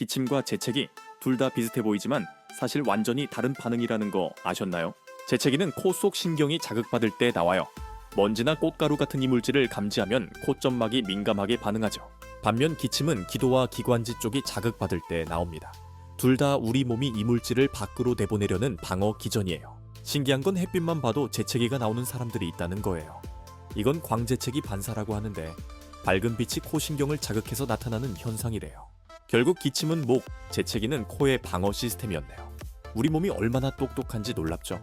기침과 재채기 둘 다 비슷해 보이지만 사실 완전히 다른 반응이라는 거 아셨나요? 재채기는 코 속 신경이 자극받을 때 나와요. 먼지나 꽃가루 같은 이물질을 감지하면 콧점막이 민감하게 반응하죠. 반면 기침은 기도와 기관지 쪽이 자극받을 때 나옵니다. 둘 다 우리 몸이 이물질을 밖으로 내보내려는 방어 기전이에요. 신기한 건 햇빛만 봐도 재채기가 나오는 사람들이 있다는 거예요. 이건 광재채기 반사라고 하는데 밝은 빛이 코 신경을 자극해서 나타나는 현상이래요. 결국 기침은 목, 재채기는 코의 방어 시스템이었네요. 우리 몸이 얼마나 똑똑한지 놀랍죠?